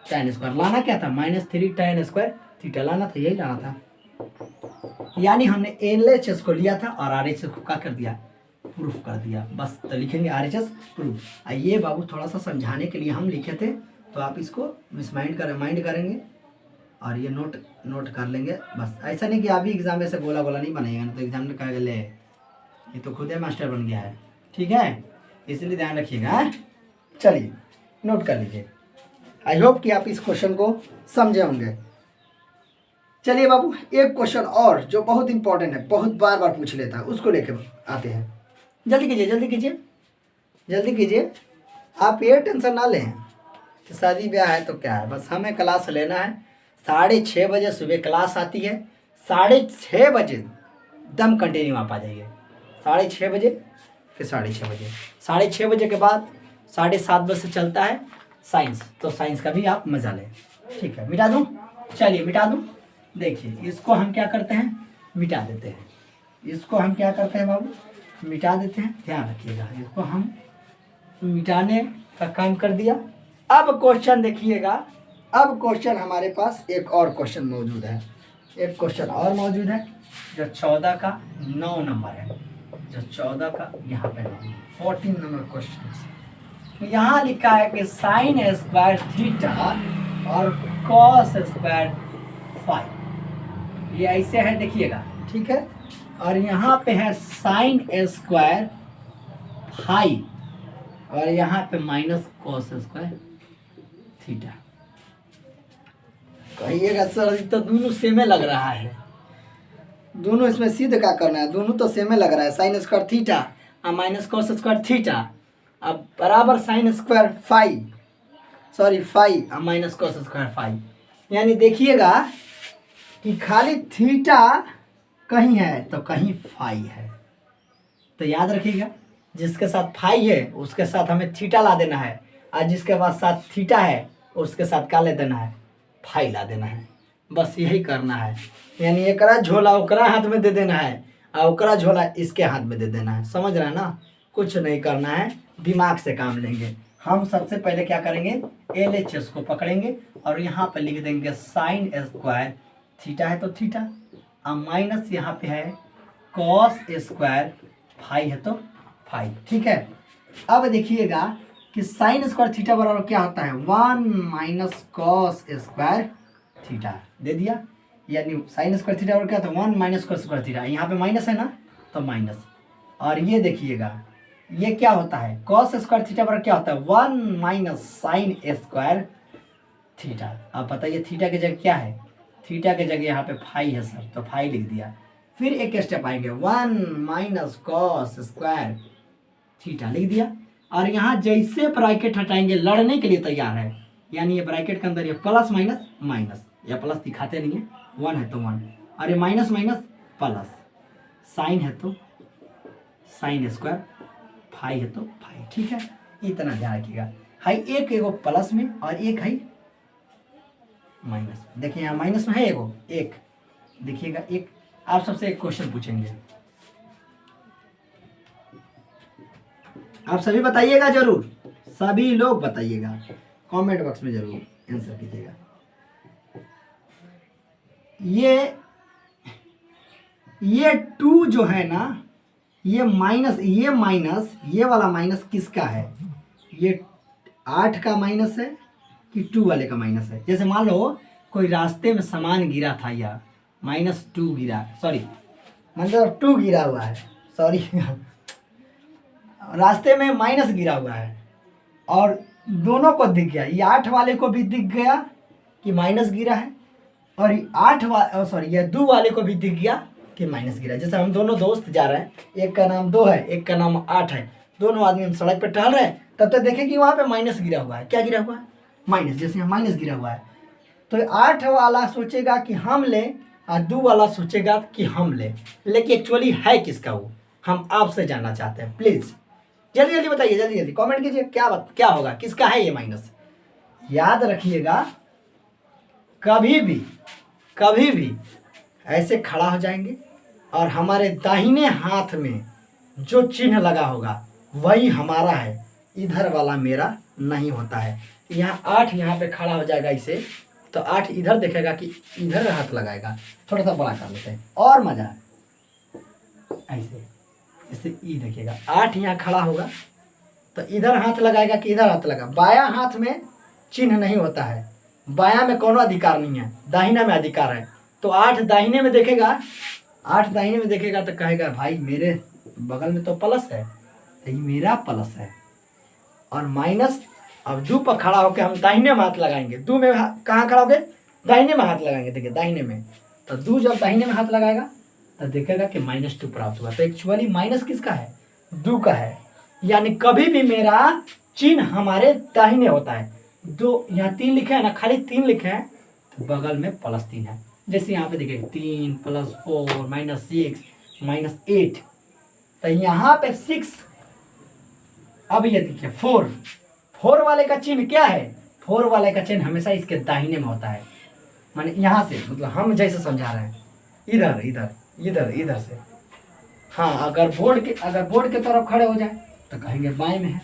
tan स्क्वायर लाना क्या था, -3 tan स्क्वायर थीटा लाना था, यही लाना था। यानी हमने LHS को लिया था और RHS को क्या कर दिया, प्रूफ कर दिया। बस तो लिखेंगे RHS प्रूफ। ये बाबू थोड़ा सा समझाने के लिए हम लिखे थे, तो आप इसको माइंड करेंगे और ये नोट कर लेंगे। बस ऐसा नहीं कि अभी एग्जाम में से गोला गोला नहीं बनेगा, तो एग्जाम में कहेगा ले ये तो खुद ही मास्टर बन गया है, ठीक है, इसलिए ध्यान रखिएगा। चलिए नोट कर लीजिए। आई होप कि आप इस क्वेश्चन को समझे होंगे। चलिए बाबू एक क्वेश्चन और जो बहुत इंपॉर्टेंट है, बहुत बार पूछ लेता है, उसको लेके आते हैं। जल्दी कीजिए। आप ये टेंशन ना लें कि शादी ब्याह है तो क्या है, बस हमें क्लास लेना है। 6:30 बजे सुबह क्लास आती है, 6:30 बजे दम कंटिन्यू आप आ जाइए। 6:30 बजे, फिर 6:30 बजे, 6:30 बजे के बाद 7:30 बजे से चलता है साइंस, तो साइंस का भी आप मजा लें, ठीक है। मिटा दूँ, चलिए मिटा दूँ। देखिए इसको हम क्या करते हैं, मिटा देते हैं। इसको हम क्या करते हैं बाबू, मिटा देते हैं। ध्यान रखिएगा, इसको हम मिटाने का काम कर दिया। अब क्वेश्चन देखिएगा, अब क्वेश्चन हमारे पास एक और क्वेश्चन मौजूद है, एक क्वेश्चन और मौजूद है जो 14 का 9 नंबर है, जो 14 का यहाँ पे 14 नंबर क्वेश्चन। यहाँ लिखा है कि साइन स्क्वायर थीटा और कॉस स्क्वायर फाई, ये ऐसे है देखिएगा, ठीक है। और यहाँ पे है साइन स्क्वायर फाई और यहाँ पे माइनस कॉस स्क्वायर थीटा। कहिएगा सर तो दोनों सेमे लग रहा है, दोनों इसमें सिद्ध क्या करना है, दोनों तो सेमे लग रहा है। साइन स्क्वायर थीटा और माइनस कॉस स्क्वायर थीटा अब बराबर साइन स्क्वायर फाई और माइनस कॉस स्क्वायर फाई। यानी देखिएगा कि खाली थीटा कहीं है तो कहीं फाई है। तो याद रखिएगा जिसके साथ फाई है उसके साथ हमें थीटा ला देना है, और जिसके पास साथ थीटा है उसके साथ क्या ले देना है, फाई ला देना है। बस यही करना है। यानी एकरा झोला ओकरा हाथ में दे देना है और ओकरा झोला इसके हाथ में दे देना है। समझ रहे हैं ना, कुछ नहीं करना है, दिमाग से काम लेंगे। हम सबसे पहले क्या करेंगे, LHS को पकड़ेंगे और यहाँ पर लिख देंगे साइन स्क्वायर थीटा है तो थीटा, और माइनस यहाँ पे है कॉस स्क्वायर फाई है तो फाई। ठीक है, अब देखिएगा कि साइन स्क्वायर थीटा बराबर क्या होता है, 1 माइनस कॉस स्क्वायर थीटा दे दिया। यानी साइन स्क्वायर थीटा बराबर क्या होता है, 1 माइनस कॉस स्क्वायर थीटा। यहाँ पे माइनस है ना तो माइनस, और ये देखिएगा ये क्या होता है, कॉस स्क्वायर थीटा बराबर क्या होता है, 1 माइनस साइन स्क्वायर थीटा। अब बताइए थीटा की जगह क्या है, थीटा की जगह यहाँ पे फाई है सर, तो फाई लिख दिया। फिर एक स्टेप आएंगे, 1 माइनस कॉस स्क्वायर थीटा लिख दिया। और यहाँ जैसे ब्रैकेट हटाएंगे लड़ने के लिए तैयार है। यानी ये ब्रैकेट के अंदर ये प्लस माइनस माइनस, या प्लस दिखाते नहीं है, 1 है तो 1, और ये माइनस माइनस प्लस, साइन है तो साइन स्क्वायर, फाई है तो फाई। ठीक है, इतना ध्यान रखिएगा। हाई एक एगो प्लस में और एक है माइनस। देखिए यहाँ माइनस में है एगो एक, देखिएगा एक। आप सबसे एक क्वेश्चन पूछेंगे, आप सभी बताइएगा जरूर, सभी लोग बताइएगा, कमेंट बॉक्स में जरूर आंसर कीजिएगा। ये 2 जो है ना, ये माइनस ये वाला माइनस किसका है, ये 8 का माइनस है कि 2 वाले का माइनस है। जैसे मान लो कोई रास्ते में सामान गिरा था या -2 गिरा, सॉरी मतलब 2 गिरा हुआ है, सॉरी रास्ते में माइनस गिरा हुआ है और दोनों को दिख गया, ये 8 वाले को भी दिख गया कि माइनस गिरा है, और ये 2 वाले को भी दिख गया कि माइनस गिरा। जैसे हम दोनों दोस्त जा रहे हैं, एक का नाम 2 है एक का नाम 8 है, दोनों आदमी हम सड़क पर टहल रहे हैं, तब तक देखें कि वहाँ पे माइनस गिरा हुआ है। क्या गिरा हुआ है, माइनस। जैसे यहाँ माइनस गिरा हुआ है तो 8 वाला सोचेगा कि हम लें और 2 वाला सोचेगा कि हम लें, लेकिन एक्चुअली है किसका वो हम आपसे जानना चाहते हैं। प्लीज़ जल्दी जल्दी बताइए, जल्दी जल्दी कमेंट कीजिए, क्या होगा, किसका है ये माइनस। याद रखिएगा कभी भी ऐसे खड़ा हो जाएंगे और हमारे दाहिने हाथ में जो चिन्ह लगा होगा वही हमारा है, इधर वाला मेरा नहीं होता है। यहाँ 8 यहाँ पे खड़ा हो जाएगा इसे, तो 8 इधर देखेगा कि इधर हाथ लगाएगा। थोड़ा सा बड़ा कर लेते हैं और मजा है, ऐसे ई देखिएगा 8 यहाँ खड़ा होगा तो इधर हाथ लगाएगा कि इधर हाथ लगा। बायां हाथ में चिन्ह नहीं होता है, बायां में कोनो अधिकार नहीं है, दाहिना में अधिकार है। तो 8 दाहिने में देखेगा, 8 दाहिने में देखेगा तो कहेगा भाई मेरे बगल में तो प्लस है, ये मेरा प्लस है। और माइनस, अब 2 पर खड़ा होकर हम दाहिने में हाथ लगाएंगे। 2 में कहाँ खड़ा होके, दाहिने में हाथ लगाएंगे। देखिए दाहिने में, तो 2 जब दाहिने में हाथ लगाएगा तो देखेगा कि -2 प्राप्त हुआ। तो एक्चुअली माइनस किसका है, 2 का है। यानी कभी भी मेरा चिन्ह हमारे दाहिने होता है। 2 यहाँ 3 लिखे हैं ना, खाली 3 लिखे हैं तो बगल में +3 है। जैसे यहाँ पे देखिए 3 + 4 -6 -8, तो यहाँ पे 6। अब ये देखिए 4 वाले का चिन्ह क्या है, 4 वाले का चिन्ह हमेशा इसके दाहिने में होता है। माने यहाँ से, मतलब हम जैसे समझा रहे हैं, इधर से। हाँ, अगर बोर्ड के तरफ खड़े हो जाए तो कहेंगे बाएं में है।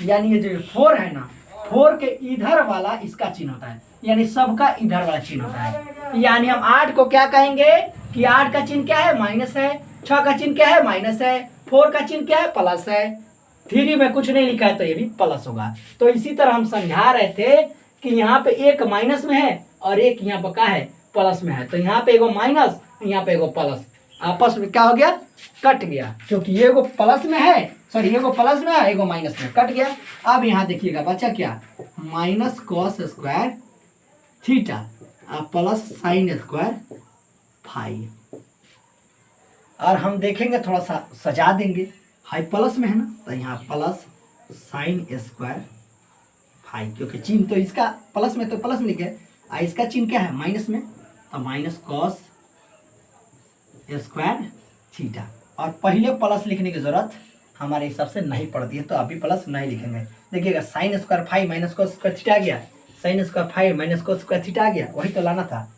यानी ये जो 4 है ना, 4 के इधर वाला इसका चिन्ह होता है, यानी सबका इधर वाला चिन्ह होता है। यानी हम 8 को क्या कहेंगे कि 8 का चिन्ह क्या है, माइनस है। 6 का चिन्ह क्या है, माइनस है। 4 का चिन्ह क्या है, प्लस है। 3 में कुछ नहीं लिखा है तो ये भी प्लस होगा। तो इसी तरह हम समझा रहे थे कि यहाँ पे एक माइनस में है और एक यहाँ पर क्या है, प्लस में है। तो यहाँ पे एगो माइनस, यहाँ पे एगो प्लस, आपस में क्या हो गया, कट गया, क्योंकि ये को प्लस में है, सॉरी ये को प्लस में है, ये को माइनस में, कट गया। अब यहाँ देखिएगा बचा क्या, माइनस कॉस स्क्वायर थीटा और प्लस साइन स्क्वायर फाई। और हम देखेंगे थोड़ा सा सजा देंगे, हाई प्लस में है ना, तो यहाँ प्लस साइन स्क्वायर फाई, क्योंकि चिन्ह तो इसका प्लस में तो प्लस में लिखे, और इसका चिन्ह क्या है माइनस में, तो माइनस कॉस स्क्वायर थीटा। और पहले प्लस लिखने की जरूरत हमारे हिसाब से नहीं पड़ती है, तो अभी प्लस नहीं लिखेंगे। देखिएगा sine square phi minus cos square theta आ गया, sine square phi minus cos square theta आ गया, वही तो लाना था।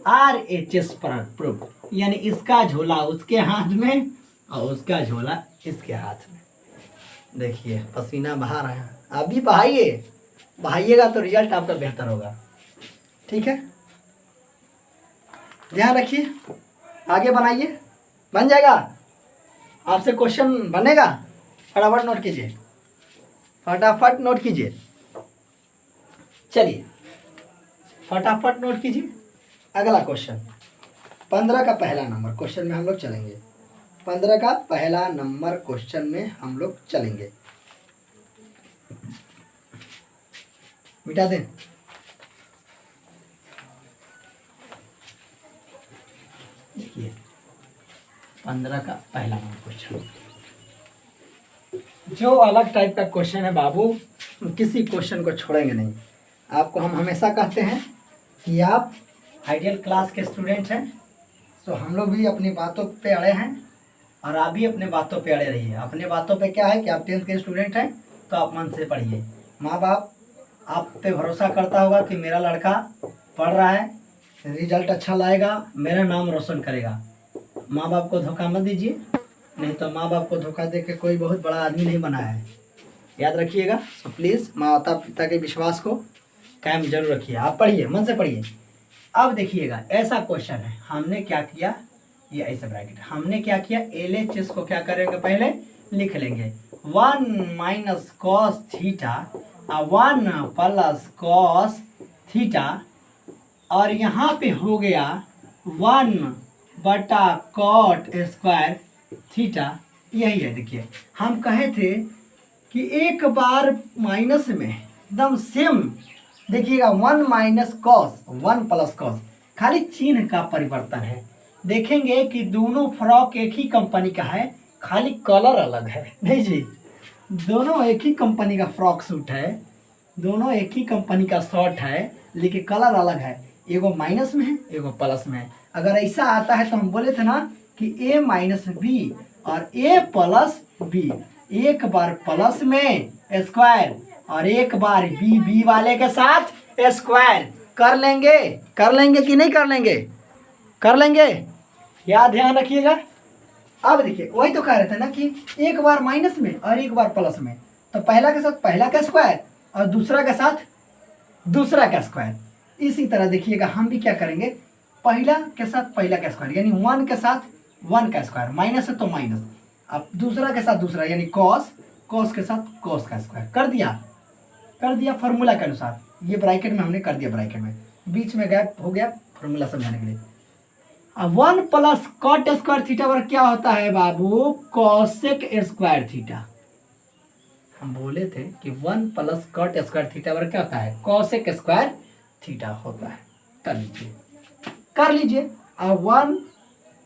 RHS प्रूफ, यानी इसका झोला उसके हाथ में और उसका झोला इसके हाथ में। देखिए पसीना बहा रहे हैं, आप भी बहाइए, बहाइएगा तो रिजल्ट आपका बेहतर होगा। ठीक है, ध्यान रखिए, आगे बनाइए, बन जाएगा। आपसे क्वेश्चन बनेगा, फटाफट नोट कीजिए, फटाफट नोट कीजिए। चलिए फटाफट नोट कीजिए। अगला क्वेश्चन 15 का पहला नंबर क्वेश्चन में हम लोग चलेंगे। 15 का पहला नंबर क्वेश्चन में हम लोग चलेंगे। मिटा दें, देखिए 15 का पहला नंबर क्वेश्चन, जो अलग टाइप का क्वेश्चन है बाबू, किसी क्वेश्चन को छोड़ेंगे नहीं। आपको हम हमेशा कहते हैं कि आप आइडियल क्लास के स्टूडेंट हैं, तो हम लोग भी अपनी बातों पे अड़े हैं और आप भी अपने बातों पे अड़े रहिए। अपने बातों पे क्या है कि आप 10th के स्टूडेंट हैं, तो आप मन से पढ़िए। माँ बाप आप पे भरोसा करता होगा कि मेरा लड़का पढ़ रहा है, रिजल्ट अच्छा लाएगा, मेरा नाम रोशन करेगा। माँ बाप को धोखा मत दीजिए, नहीं तो माँ बाप को धोखा दे के कोई बहुत बड़ा आदमी नहीं बना है, याद रखिएगा। तो प्लीज़ माता पिता के विश्वास को कायम जरूर रखिए। आप पढ़िए, मन से पढ़िए। अब देखिएगा ऐसा क्वेश्चन है, हमने क्या किया, ये ऐसे ब्रैकेट, हमने क्या किया, LHS को क्या करेंगे, पहले लिख लेंगे 1 minus cos theta 1 plus cos theta, और यहाँ पे हो गया 1 बटा कॉट स्क्वायर थीटा। यही है। देखिए हम कहे थे कि एक बार माइनस में एकदम सेम, देखिएगा 1 माइनस कॉस 1 प्लस कॉस, खाली चिन्ह का परिवर्तन है। देखेंगे कि दोनों फ्रॉक एक ही कंपनी का है, खाली कलर अलग है। नहीं जी, दोनों एक ही कंपनी का फ्रॉक सूट है, दोनों एक ही कंपनी का शर्ट है, लेकिन कलर अलग है। एगो माइनस में है, एगो प्लस में है। अगर ऐसा आता है तो हम बोले थे ना कि A माइनस बी और A प्लस बी, एक बार प्लस में स्क्वायर और एक बार बी वाले के साथ स्क्वायर कर लेंगे। कर लेंगे कि नहीं कर लेंगे, कर लेंगे, याद ध्यान रखिएगा। अब देखिए वही तो कह रहे थे ना कि एक बार माइनस में और एक बार प्लस में, तो पहला के साथ पहला का स्क्वायर और दूसरा के साथ दूसरा का स्क्वायर। इसी तरह देखिएगा हम भी क्या करेंगे, पहला के साथ पहला का स्क्वायर, यानी 1 के साथ 1 का स्क्वायर, माइनस है तो माइनस, अब दूसरा के साथ दूसरा, यानी कॉस, कॉस के साथ कॉस का स्क्वायर कर दिया फार्मूला के अनुसार। ये ब्रैकेट में हमने कर दिया, ब्रैकेट में बीच में गैप हो गया फार्मूला समझाने के लिए। अब 1 प्लस कॉट स्क्वायर थीटा पर क्या होता है बाबू, कॉसेक स्क्वायर थीटा। हम बोले थे कि 1 प्लस कॉट स्क्वायर थीटा पर क्या होता है, कॉसेक स्क्वायर थीटा होता है। कर लीजिए। अब 1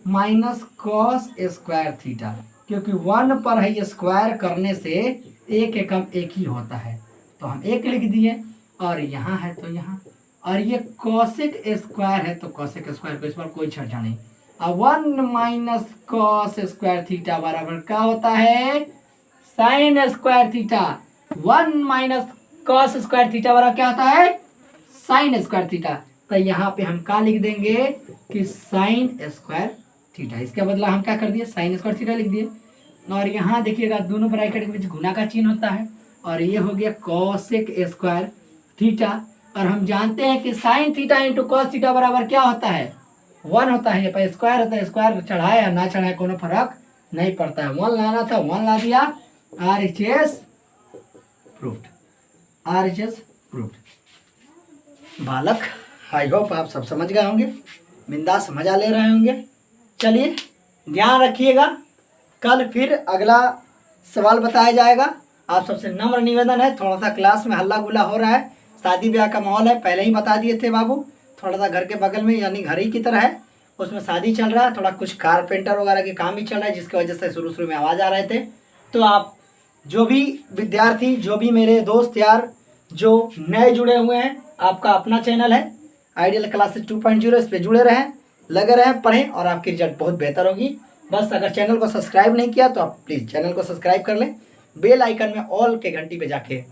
माइनस कॉस स्क्वायर थीटा, क्योंकि 1 पर है स्क्वायर करने से एक एकम एक ही होता है, तो हम एक लिख दिए, और यहाँ है तो यहाँ, और ये कॉसेक स्क्वायर है तो कॉसेक स्क्वायर को इस पर कोई चर्चा नहीं। अब 1 माइनस कॉस स्क्वायर थीटा बराबर क्या होता है, sine square theta. 1 minus cos square theta बराबर क्या होता है, साइन स्क्वायर थीटा। तो यहाँ पे हम क्या लिख देंगे कि साइन स्क्वायर थीटा, इसके बदला हम क्या कर दिए, साइन स्क्वायर थीटा लिख दिए। और यहाँ देखिएगा दोनों ब्रैकेट के बीच गुना का चिन्ह होता है, और ये हो गया कॉसेक स्क्वायर थीटा। और हम जानते हैं कि sine theta into cos theta बराबर क्या होता है, 1 होता है। पर स्क्वायर होता है, स्क्वायर चढ़ाए या ना चढ़ाए कोनो फर्क नहीं पड़ता है। 1 लाना था 1 ला दिया, RHS प्रूफ्ड, RHS प्रूफ्ड। बालक आई होप आप सब समझ गए होंगे, बिंदास मजा ले रहे होंगे। चलिए ध्यान रखिएगा, कल फिर अगला सवाल बताया जाएगा। आप सबसे नम्र निवेदन है, थोड़ा सा क्लास में हल्ला गुल्ला हो रहा है, शादी ब्याह का माहौल है, पहले ही बता दिए थे बाबू। थोड़ा सा घर के बगल में यानी घर ही की तरह है, उसमें शादी चल रहा है, थोड़ा कुछ कारपेंटर वगैरह के काम भी चल रहा है, जिसकी वजह से शुरू शुरू में आवाज़ आ रहे थे। तो आप जो भी विद्यार्थी, जो भी मेरे दोस्त यार जो नए जुड़े हुए हैं, आपका अपना चैनल है आइडियल क्लासेस 2.0, इस पर जुड़े रहें, लगे रहें, पढ़ें और आपकी रिजल्ट बहुत बेहतर होगी। बस अगर चैनल को सब्सक्राइब नहीं किया तो आप प्लीज़ चैनल को सब्सक्राइब कर लें, बेल आइकन में ऑल के घंटी पे जाके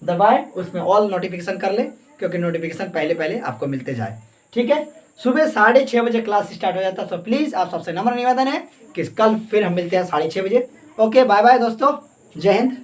दबाएं, उसमें ऑल नोटिफिकेशन कर लें, क्योंकि नोटिफिकेशन पहले पहले आपको मिलते जाए। ठीक है, सुबह 6:30 बजे क्लास स्टार्ट हो जाता है। तो प्लीज़ आप सबसे नम्र निवेदन है कि कल फिर हम मिलते हैं 6:30 बजे। ओके, बाय बाय दोस्तों, जय हिंद।